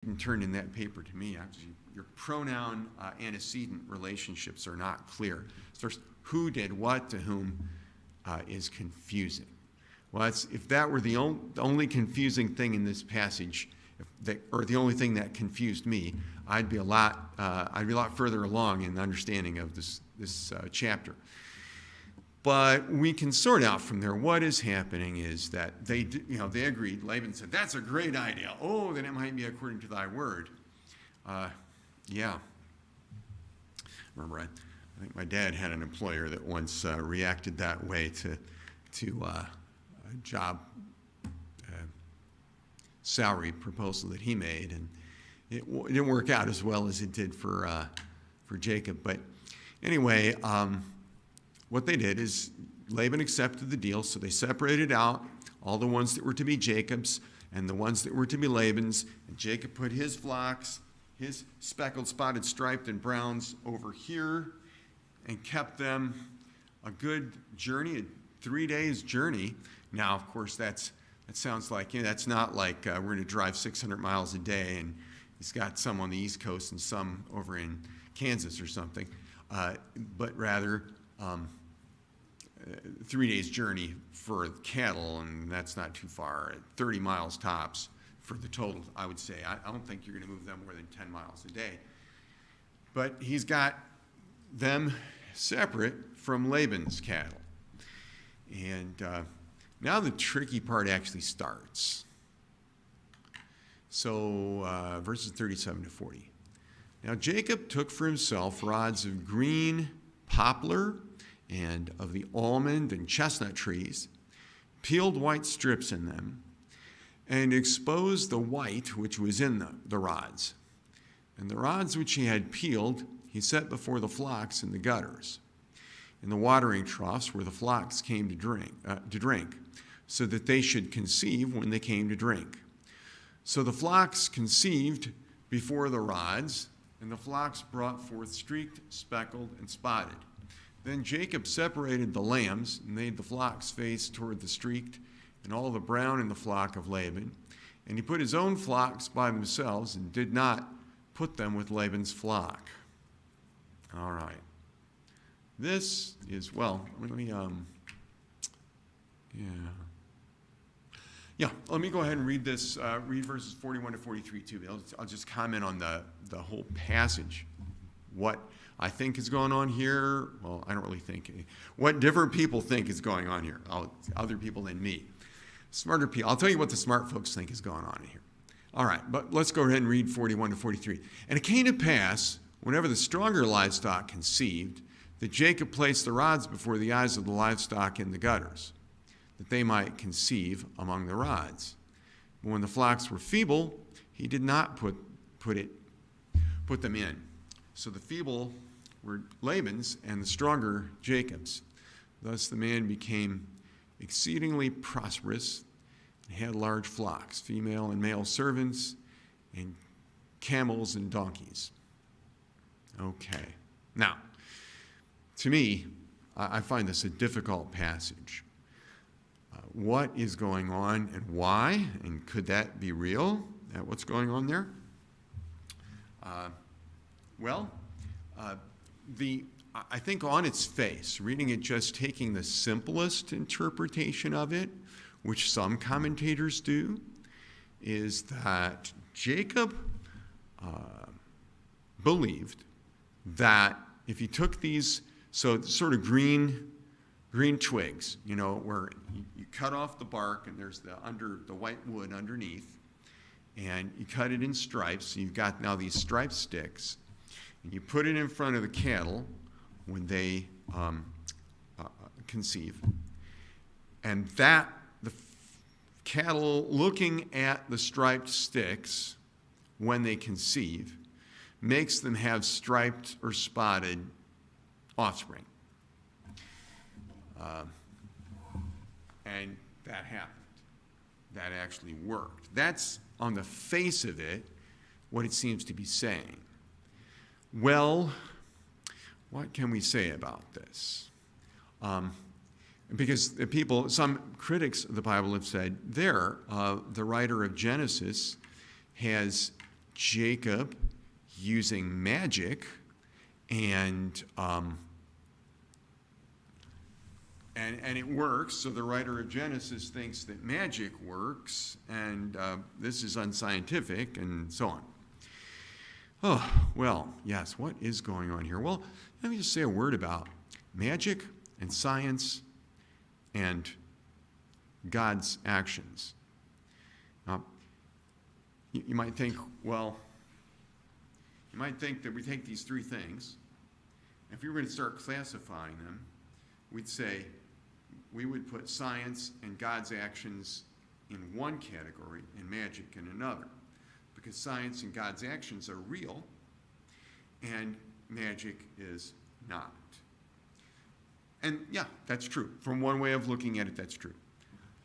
and turned in that paper to me. Actually, your pronoun antecedent relationships are not clear. So there's who did what to whom is confusing. Well, if that were the only confusing thing in this passage, or the only thing that confused me, I'd be a lot further along in the understanding of this chapter. But we can sort out from there what is happening is that they agreed. Laban said, "That's a great idea. Oh, then it might be according to thy word." Yeah. Remember, I think my dad had an employer that once reacted that way to a job salary proposal that he made, and it didn't work out as well as it did for Jacob. But anyway. What they did is Laban accepted the deal, so they separated out all the ones that were to be Jacob's and the ones that were to be Laban's. And Jacob put his flocks, his speckled, spotted, striped, and browns over here and kept them a good journey, a 3 days journey. Now, of course, that sounds like, that's not like we're going to drive 600 miles a day and he's got some on the East Coast and some over in Kansas or something, but rather 3 days journey for cattle, and that's not too far. 30 miles tops for the total, I would say. I don't think you're going to move them more than 10 miles a day. But he's got them separate from Laban's cattle. And now the tricky part actually starts. So verses 37 to 40. Now Jacob took for himself rods of green poplar and of the almond and chestnut trees, peeled white strips in them, and exposed the white which was in the rods. And the rods which he had peeled he set before the flocks in the gutters, in the watering troughs where the flocks came to drink, so that they should conceive when they came to drink. So the flocks conceived before the rods, and the flocks brought forth streaked, speckled, and spotted. Then Jacob separated the lambs and made the flocks face toward the streaked and all the brown in the flock of Laban. And he put his own flocks by themselves and did not put them with Laban's flock. All right. This is, well, let me let me go ahead and read this, read verses 41 to 43 too. I'll just comment on the whole passage. What I think is going on here, well, I don't really think. What different people think is going on here, other people than me. Smarter people. I'll tell you what the smart folks think is going on here. All right, but let's go ahead and read 41 to 43. And it came to pass, whenever the stronger livestock conceived, that Jacob placed the rods before the eyes of the livestock in the gutters, that they might conceive among the rods. But when the flocks were feeble, he did not put them in. So the feeble were Laban's and the stronger Jacob's. Thus the man became exceedingly prosperous and had large flocks, female and male servants, and camels and donkeys. Okay. Now, to me, I find this a difficult passage. What is going on and why? And could that be real? What's going on there? I think on its face, reading it just taking the simplest interpretation of it, which some commentators do, is that Jacob believed that if you took these, so sort of green twigs, where you cut off the bark and there's the white wood underneath, and you cut it in stripes, so you've got now these striped sticks, and you put it in front of the cattle when they conceive. And the cattle looking at the striped sticks when they conceive makes them have striped or spotted offspring. And that happened. That actually worked. That's, on the face of it, what it seems to be saying. Well, what can we say about this? Because some critics of the Bible have said the writer of Genesis has Jacob using magic and it works. So the writer of Genesis thinks that magic works, and this is unscientific, and so on. Oh, well, yes, what is going on here? Well, let me just say a word about magic and science and God's actions. You might think, well, you might think that we take these three things, and if we were going to start classifying them, we'd say we would put science and God's actions in one category and magic in another, because science and God's actions are real and magic is not. And yeah, that's true. From one way of looking at it, that's true.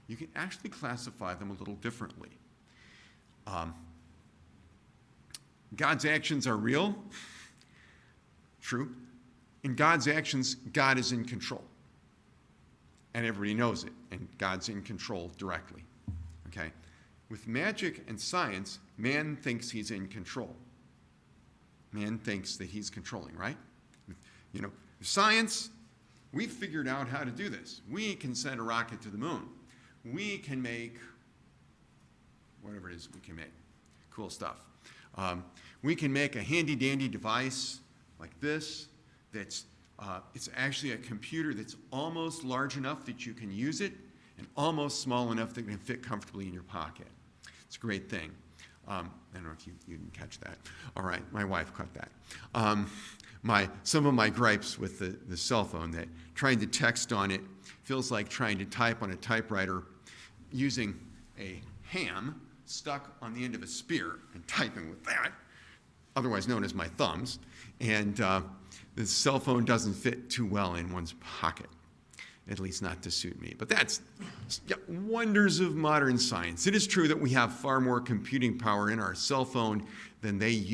You can actually classify them a little differently. God's actions are real. True. In God's actions, God is in control. And everybody knows it. And God's in control directly. Okay? With magic and science, man thinks he's in control. Man thinks that he's controlling, right? You know, science, we've figured out how to do this. We can send a rocket to the moon. We can make whatever it is we can make. Cool stuff. We can make a handy-dandy device like this that's it's actually a computer that's almost large enough that you can use it and almost small enough that it can fit comfortably in your pocket. It's a great thing. I don't know if you didn't catch that. All right, my wife caught that. Some of my gripes with the cell phone, that trying to text on it feels like trying to type on a typewriter using a ham stuck on the end of a spear and typing with that, otherwise known as my thumbs. And the cell phone doesn't fit too well in one's pocket, at least not to suit me. But that's wonders of modern science. It is true that we have far more computing power in our cell phone than they use.